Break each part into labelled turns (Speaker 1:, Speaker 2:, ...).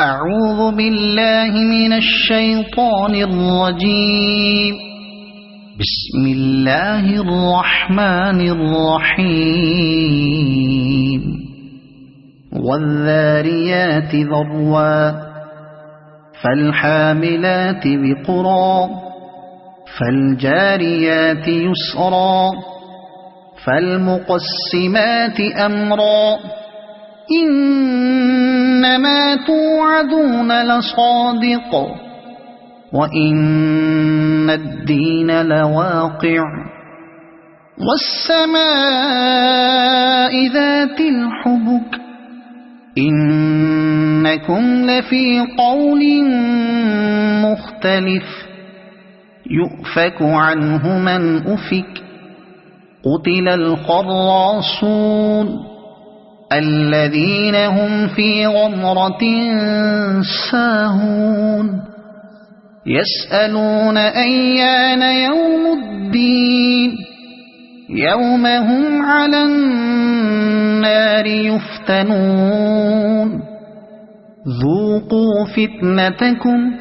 Speaker 1: أعوذ بالله من الشيطان الرجيم. بسم الله الرحمن الرحيم. والذاريات ذروا فالحاملات وقرا فالجاريات يسرا فالمقسمات أمرا إنما توعدون لصادق وإن الدين لواقع والسماء ذات الحبك إنكم لفي قول مختلف يؤفك عنه من أفك قتل الخراصون الذين هم في غمرة ساهون يسألون أيان يوم الدين يوم هم على النار يفتنون ذوقوا فتنتكم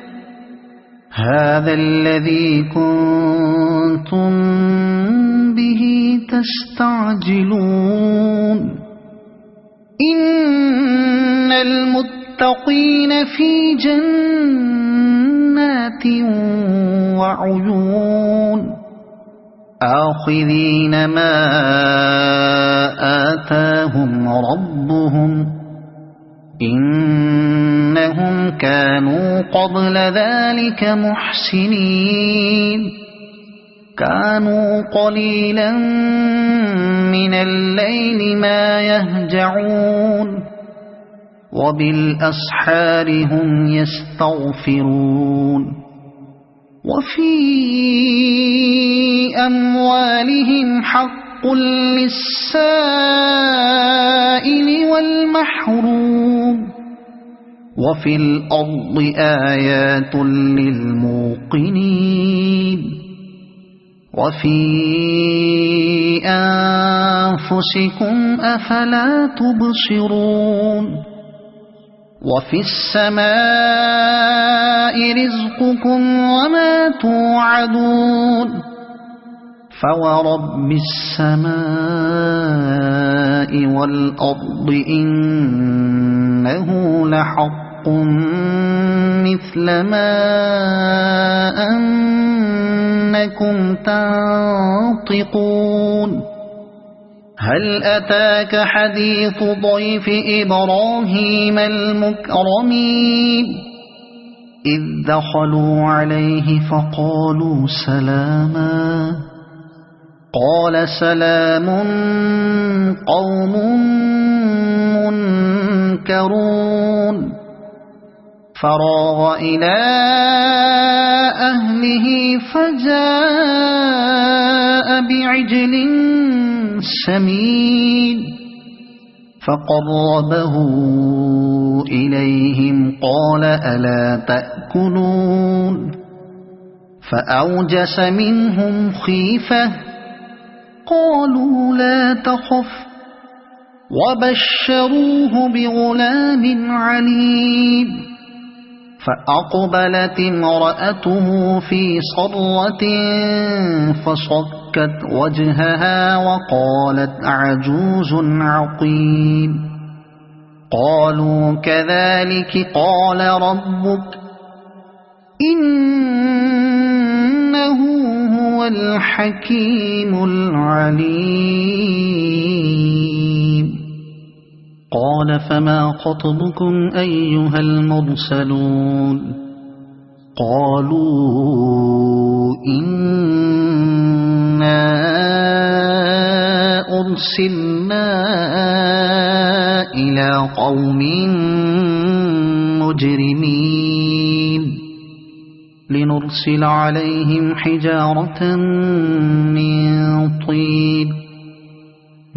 Speaker 1: هذا الذي كنتم به تستعجلون إن المتقين في جنات وعيون آخذين ما آتاهم ربهم إنهم كانوا قبل ذلك محسنين كانوا قليلا من الليل ما يهجعون وبالأسحار هم يستغفرون وفي أموالهم حق للسائل والمحروم وفي الأرض آيات للموقنين وفي أنفسكم أفلا تبصرون وفي السماء رزقكم وما توعدون فورب السماء والأرض إنه لحق مثل ما أنكم تنطقون هل أتاك حديث ضيف إبراهيم المكرمين إذ دخلوا عليه فقالوا سلاما قال سلام قوم منكرون فراغ إلى أهله فجاء بعجل سمين فقربه إليهم قال ألا تأكلون فأوجس منهم خيفة قالوا لا تخف وبشروه بغلام عليم فأقبلت امرأته في صرة فصكت وجهها وقالت عجوز عقيم قالوا كذلك قال ربك إنه هو الحكيم العليم قال فما خطبكم أيها المرسلون قالوا إنا أرسلنا إلى قوم مجرمين لنرسل عليهم حجارة من طين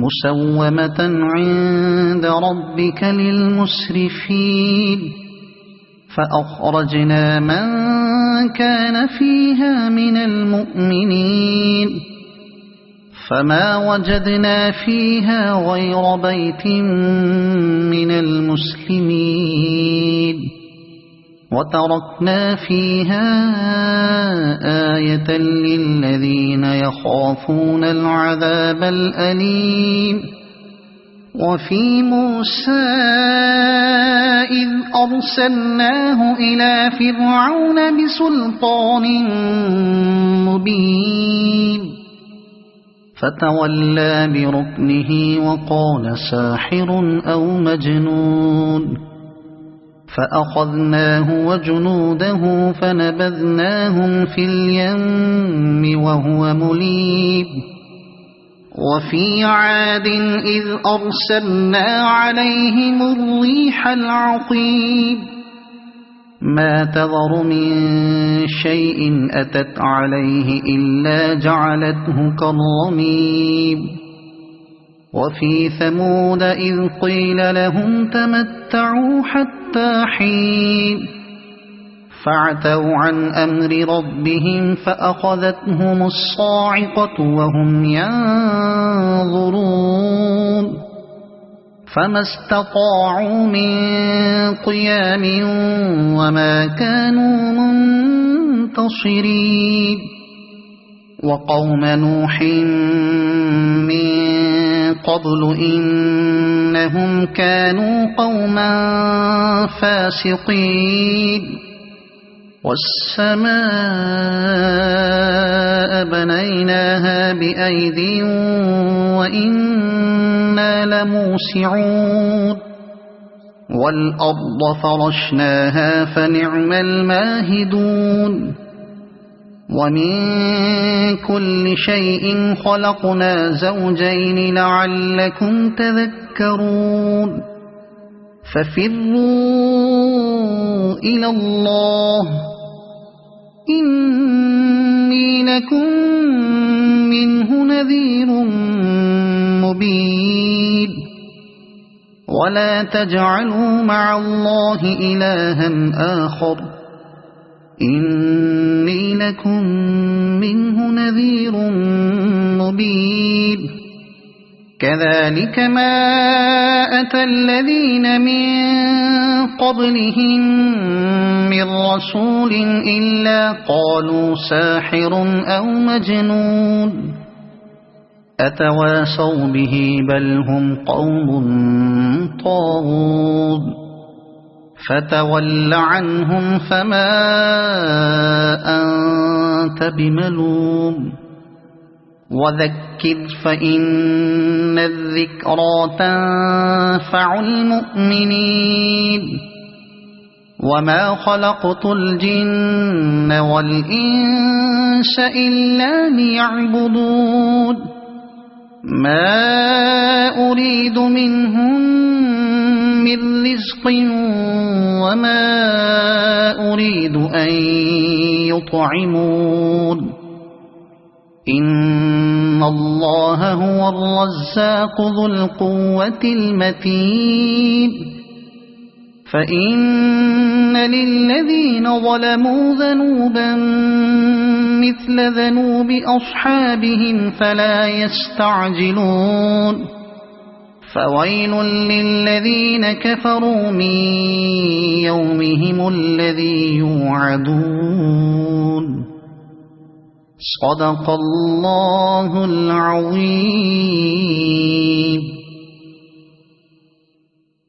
Speaker 1: مسومة عند ربك للمسرفين فأخرجنا من كان فيها من المؤمنين فما وجدنا فيها غير بيت من المسلمين وتركنا فيها آية للذين يخافون العذاب الأليم وفي موسى إذ أرسلناه إلى فرعون بسلطان مبين فتولى بركنه وقال ساحر أو مجنون فأخذناه وجنوده فنبذناهم في اليم وهو مليم وفي عاد إذ أرسلنا عليهم الريح العقيم ما تذر من شيء أتت عليه إلا جعلته كالرميم وفي ثمود إذ قيل لهم تمتعوا حتى حين فعتوا عن أمر ربهم فأخذتهم الصاعقة وهم ينظرون فما استطاعوا من قيام وما كانوا منتصرين وقوم نوح من قبل إنهم كانوا قوما فاسقين والسماء بنيناها بأيد وإنا لموسعون والأرض فرشناها فنعم الماهدون ومن كل شيء خلقنا زوجين لعلكم تذكرون ففروا إلى الله إني لكم منه نذير مبين ولا تجعلوا مع الله إلها آخر إني لكم منه نذير مبين كذلك ما أتى الذين من قبلهم من رسول إلا قالوا ساحر أو مجنون أتواصوا به بل هم قوم طاغون فتول عنهم فما أنت بملوم وذكر فإن الذكرى تنفع المؤمنين وما خلقت الجن والإنس إلا ليعبدون ما أريد منهم من رزق وما أريد أن يطعمون إن الله هو الرزاق ذو القوة المتين فإن للذين ظلموا ذنوبا مثل ذنوب أصحابهم فلا يستعجلون فويل للذين كفروا من يومهم الذي يوعدون صدق الله العظيم.